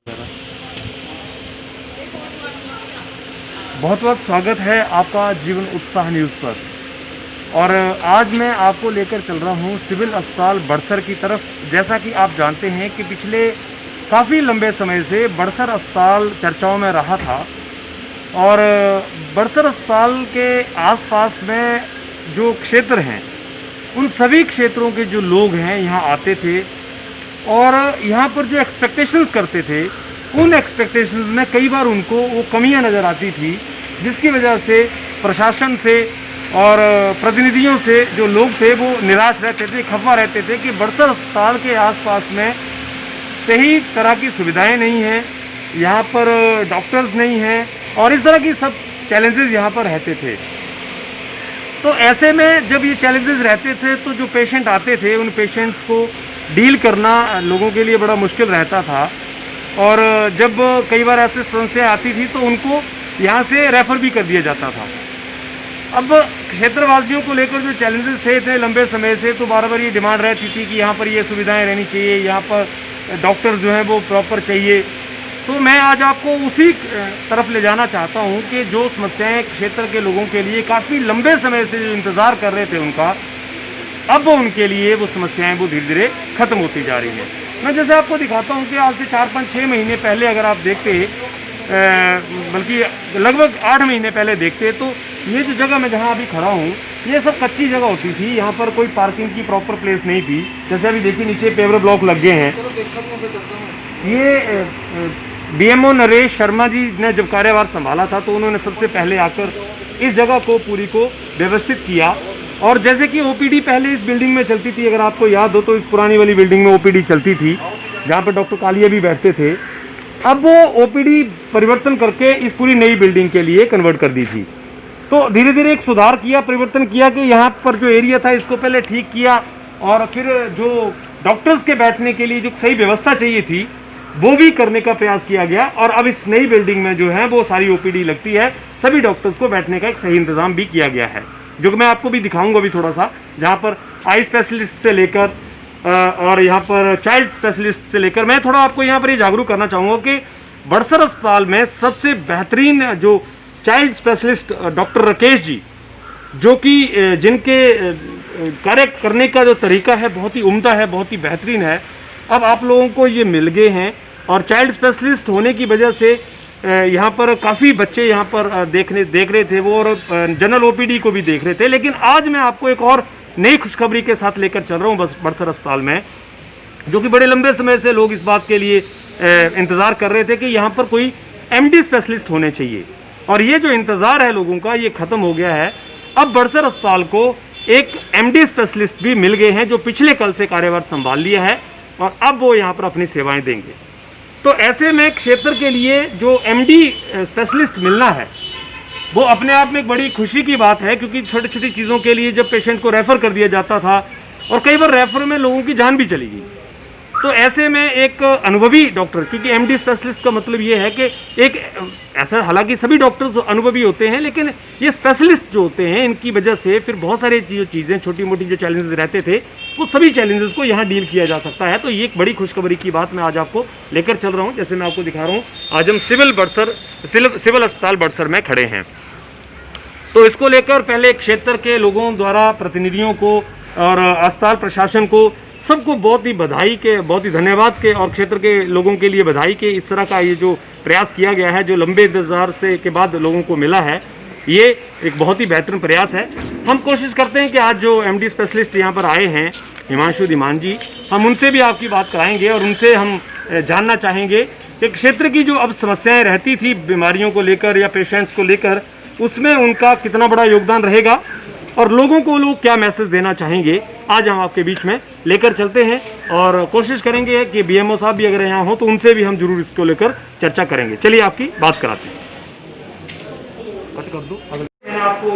बहुत बहुत स्वागत है आपका जीवन उत्साह न्यूज़ पर। और आज मैं आपको लेकर चल रहा हूं सिविल अस्पताल बड़सर की तरफ। जैसा कि आप जानते हैं कि पिछले काफ़ी लंबे समय से बड़सर अस्पताल चर्चाओं में रहा था और बड़सर अस्पताल के आसपास में जो क्षेत्र हैं उन सभी क्षेत्रों के जो लोग हैं यहाँ आते थे और यहाँ पर जो एक्सपेक्टेशंस करते थे उन एक्सपेक्टेशंस में कई बार उनको वो कमियां नज़र आती थी, जिसकी वजह से प्रशासन से और प्रतिनिधियों से जो लोग थे वो निराश रहते थे, खफा रहते थे कि बड़सर अस्पताल के आसपास में सही तरह की सुविधाएं नहीं हैं, यहाँ पर डॉक्टर्स नहीं हैं और इस तरह की सब चैलेंजेस यहाँ पर रहते थे। तो ऐसे में जब ये चैलेंजेस रहते थे तो जो पेशेंट आते थे उन पेशेंट्स को डील करना लोगों के लिए बड़ा मुश्किल रहता था और जब कई बार ऐसे समस्या आती थी तो उनको यहाँ से रेफ़र भी कर दिया जाता था। अब क्षेत्रवासियों को लेकर जो चैलेंजेस थे इतने लंबे समय से, तो बार बार ये डिमांड रहती थी कि यहाँ पर ये सुविधाएं रहनी चाहिए, यहाँ पर डॉक्टर जो हैं वो प्रॉपर चाहिए। तो मैं आज आपको उसी तरफ ले जाना चाहता हूँ कि जो समस्याएँ क्षेत्र के लोगों के लिए काफ़ी लंबे समय से जो इंतज़ार कर रहे थे उनका, अब उनके लिए वो समस्याएँ वो धीरे धीरे ख़त्म होती जा रही हैं। मैं जैसे आपको दिखाता हूँ कि आज से 4-5-6 महीने पहले अगर आप देखते, बल्कि लगभग 8 महीने पहले देखते, तो ये जो जगह मैं जहाँ अभी खड़ा हूँ ये सब कच्ची जगह होती थी, यहाँ पर कोई पार्किंग की प्रॉपर प्लेस नहीं थी। जैसे अभी देखिए नीचे पेवर ब्लॉक लग गए हैं। ये बीएमओ नरेश शर्मा जी ने जब कार्यभार संभाला था तो उन्होंने सबसे पहले आकर इस जगह को पूरी को व्यवस्थित किया। और जैसे कि ओपीडी पहले इस बिल्डिंग में चलती थी, अगर आपको याद हो तो इस पुरानी वाली बिल्डिंग में ओपीडी चलती थी जहाँ पर डॉक्टर कालिया भी बैठते थे। अब वो ओपीडी परिवर्तन करके इस पूरी नई बिल्डिंग के लिए कन्वर्ट कर दी थी। तो धीरे धीरे एक सुधार किया, परिवर्तन किया कि यहाँ पर जो एरिया था इसको पहले ठीक किया और फिर जो डॉक्टर्स के बैठने के लिए जो सही व्यवस्था चाहिए थी वो भी करने का प्रयास किया गया। और अब इस नई बिल्डिंग में जो है वो सारी ओपीडी लगती है, सभी डॉक्टर्स को बैठने का एक सही इंतजाम भी किया गया है, जो कि मैं आपको भी दिखाऊंगा अभी थोड़ा सा, जहाँ पर आई स्पेशलिस्ट से लेकर और यहाँ पर चाइल्ड स्पेशलिस्ट से लेकर मैं थोड़ा आपको यहाँ पर ये जागरूक करना चाहूँगा कि बड़सर अस्पताल में सबसे बेहतरीन जो child specialist doctor Rakesh ji, जो कि जिनके कार्य करने का जो तरीका है बहुत ही उम्दा है, बहुत ही बेहतरीन है, अब आप लोगों को ये मिल गए हैं। और चाइल्ड स्पेशलिस्ट होने की वजह से यहाँ पर काफ़ी बच्चे यहाँ पर देख रहे थे वो, और जनरल ओपीडी को भी देख रहे थे। लेकिन आज मैं आपको एक और नई खुशखबरी के साथ लेकर चल रहा हूँ बड़सर अस्पताल में, जो कि बड़े लंबे समय से लोग इस बात के लिए इंतज़ार कर रहे थे कि यहाँ पर कोई एमडी स्पेशलिस्ट होने चाहिए, और ये जो इंतज़ार है लोगों का ये ख़त्म हो गया है। अब बड़सर अस्पताल को एक एमडी स्पेशलिस्ट भी मिल गए हैं जो पिछले कल से कार्यभार संभाल लिया है और अब वो यहाँ पर अपनी सेवाएँ देंगे। तो ऐसे में क्षेत्र के लिए जो एमडी स्पेशलिस्ट मिलना है वो अपने आप में एक बड़ी खुशी की बात है, क्योंकि छोटी छोटी चीज़ों के लिए जब पेशेंट को रेफ़र कर दिया जाता था और कई बार रेफ़र में लोगों की जान भी चली गई, तो ऐसे में एक अनुभवी डॉक्टर, क्योंकि एमडी स्पेशलिस्ट का मतलब ये है कि एक ऐसा, हालांकि सभी डॉक्टर्स अनुभवी होते हैं लेकिन ये स्पेशलिस्ट जो होते हैं इनकी वजह से फिर बहुत सारी जो चीज़ें छोटी मोटी जो चैलेंजेस रहते थे वो सभी चैलेंजेस को यहाँ डील किया जा सकता है। तो ये एक बड़ी खुशखबरी की बात मैं आज आपको लेकर चल रहा हूँ। जैसे मैं आपको दिखा रहा हूँ, आज हम सिविल अस्पताल बड़सर में खड़े हैं। तो इसको लेकर पहले क्षेत्र के लोगों द्वारा प्रतिनिधियों को और अस्पताल प्रशासन को सबको बहुत ही बधाई के, बहुत ही धन्यवाद के, और क्षेत्र के लोगों के लिए बधाई के, इस तरह का ये जो प्रयास किया गया है जो लंबे इंतजार से के बाद लोगों को मिला है, ये एक बहुत ही बेहतरीन प्रयास है। हम कोशिश करते हैं कि आज जो एमडी स्पेशलिस्ट यहाँ पर आए हैं हिमांशु धीमान जी, हम उनसे भी आपकी बात कराएंगे और उनसे हम जानना चाहेंगे कि क्षेत्र की जो अब समस्याएँ रहती थी बीमारियों को लेकर या पेशेंट्स को लेकर, उसमें उनका कितना बड़ा योगदान रहेगा और लोगों को लोग क्या मैसेज देना चाहेंगे। आज हम आपके बीच में लेकर चलते हैं और कोशिश करेंगे कि बीएमओ साहब भी अगर यहाँ हो तो उनसे भी हम जरूर इसको लेकर चर्चा करेंगे। चलिए आपकी बात कराते हैं। कर दो। मैंने आपको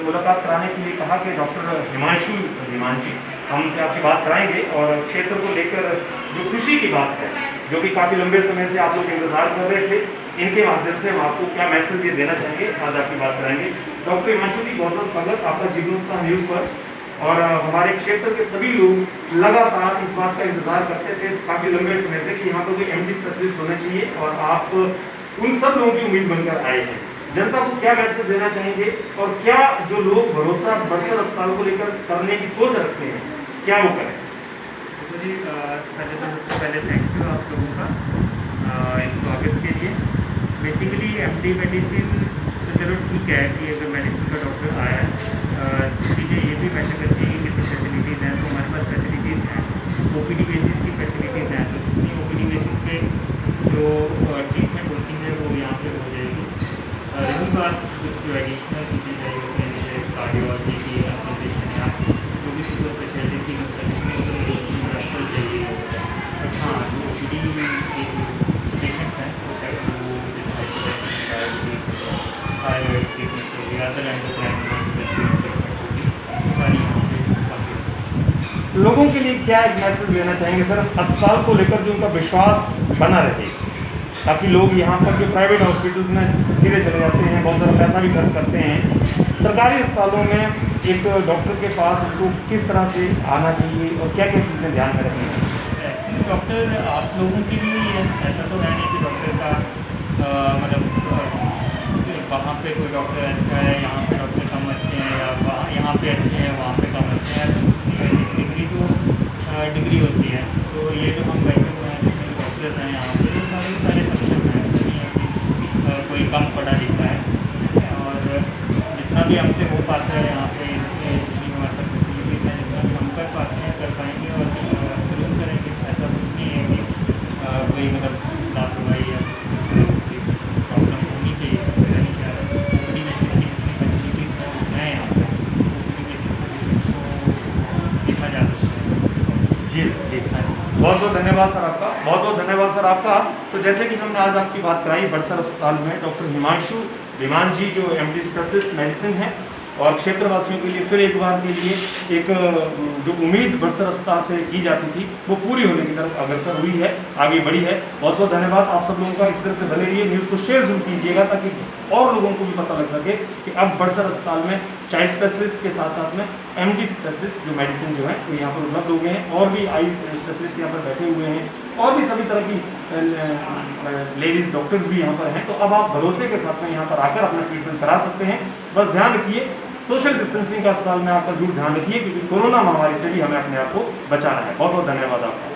मुलाकात कराने के लिए कहा कि डॉक्टर हिमांशु धीमान जी, हम उनसे आपकी बात कराएंगे और क्षेत्र को लेकर जो खुशी की बात है, जो कि काफ़ी लंबे समय से आप लोग इंतजार कर रहे थे, इनके माध्यम से हम आपको क्या मैसेज ये देना चाहेंगे, आज आपकी बात कराएंगे। डॉक्टर हिमांशु जी, बहुत बहुत स्वागत आपका जीवन उत्साह न्यूज़ पर। और हमारे क्षेत्र के सभी लोग लगातार इस बात का इंतजार करते थे काफ़ी लंबे समय से कि यहाँ पर कोई एमडी स्पेशलिस्ट होना चाहिए, और आप उन सब लोगों की उम्मीद बनकर आए हैं। जनता को क्या मैसेज देना चाहेंगे, और क्या जो लोग भरोसा बड़सर अस्पताल को लेकर करने की सोच रखते हैं, क्या वो करें? तो जी सबसे पहले थैंक यू आप लोगों का इस स्वागत के लिए। बेसिकली एमडी मेडिसिन तो चलो ठीक है कि अगर मेडिसिन का डॉक्टर आया है, चीज़ें ये भी मैटर करती है कि कितनी फैसिलिटीज़ हैं। तो हमारे पास फैसिलिटीज़ हैं, ओपीडी बेसिस की फैसिलिटीज़ हैं, तो उतनी ओपीडी बेसिस पे जो ट्रीटमेंट होती है वो यहाँ पे हो जाएगी। रही बात कुछ जो एडिशनल चीज़ें चाहिए होती हैं जैसे कार्डियोलॉजी की कंसल्टेशन या जो भी सुपर स्पेशलिटी की कंसल्टेशन रेफरल चाहिए होगा। बट हाँ, जो ओपीडी के पेशेंट्स हैं वो थायराइड ट्रीटमेंट होगी, अदर एंडोक्राइन सारी यहाँ पे। लोगों के लिए क्या एक मैसेज देना चाहेंगे सर, अस्पताल को लेकर जो उनका विश्वास बना रहे, ताकि लोग यहाँ पर जो प्राइवेट हॉस्पिटल्स में सीधे चले जाते हैं, बहुत सारा पैसा भी खर्च करते हैं, सरकारी अस्पतालों में एक डॉक्टर के पास उनको किस तरह से आना चाहिए और क्या क्या चीज़ें ध्यान में रखनी चाहिए? एक्चुअली डॉक्टर आप लोगों के लिए ही है, ऐसा तो है नहीं कि डॉक्टर का मतलब वहाँ पे कोई डॉक्टर अच्छा है, यहाँ पे डॉक्टर कम अच्छे हैं, या वहाँ यहाँ पे अच्छे हैं वहाँ पे कम अच्छे हैं, ऐसा कुछ नहीं है। डिग्री तो डिग्री होती है। तो ये जो हम बैठे हुए हैं जितने डॉक्टर्स हैं यहाँ पे वो सारे सक्षम हैं, ऐसा नहीं है कि कोई कम पढ़ा लिखा है। ठीक है, और जितना भी हमसे हो पाता है यहाँ पे जितनी हमारे पास फैसिलिटीज़ हैं, जितना भी हम कर पाते हैं कर पाएंगे और जरूर करेंगे। ऐसा कुछ नहीं है कि कोई मतलब लापरवाही या प्रॉब्लम होनी चाहिए। मेरा नहीं ख्याल है ओपीडी बेसिस की जितनी फैसिलिटीज़ हैं यहाँ पे ओपीडी बेसिस को देखा जा सकता है। जी जी, बहुत बहुत धन्यवाद सर आपका, बहुत बहुत धन्यवाद सर आपका। तो जैसे कि हमने आज आपकी बात कराई बड़सर अस्पताल में डॉक्टर हिमांशु विमान जी जो एमडी स्पेशलिस्ट मेडिसिन है, और क्षेत्रवासियों के लिए फिर एक बार के लिए एक जो उम्मीद बड़सर अस्पताल से की जाती थी वो पूरी होने की तरफ अग्रसर हुई है, आगे बढ़ी है। बहुत बहुत धन्यवाद आप सब लोगों का। इस तरह से बने रहिए, न्यूज़ को शेयर जरूर कीजिएगा ताकि और लोगों को भी पता लग सके कि अब बड़सर अस्पताल में चाइल्ड स्पेशलिस्ट के साथ साथ में एमडी स्पेशलिस्ट जो मेडिसिन जो है वो यहाँ पर उपलब्ध हो गए हैं, और भी आई स्पेशलिस्ट यहाँ पर बैठे हुए हैं, और भी सभी तरह की लेडीज़ डॉक्टर्स भी यहाँ पर हैं। तो अब आप भरोसे के साथ में यहाँ पर आकर अपना ट्रीटमेंट करा सकते हैं। बस ध्यान रखिए सोशल डिस्टेंसिंग का अस्पताल में आकर जरूर ध्यान रखिए, क्योंकि कोरोना महामारी से भी हमें अपने आप को बचाना है। बहुत बहुत धन्यवाद आपका।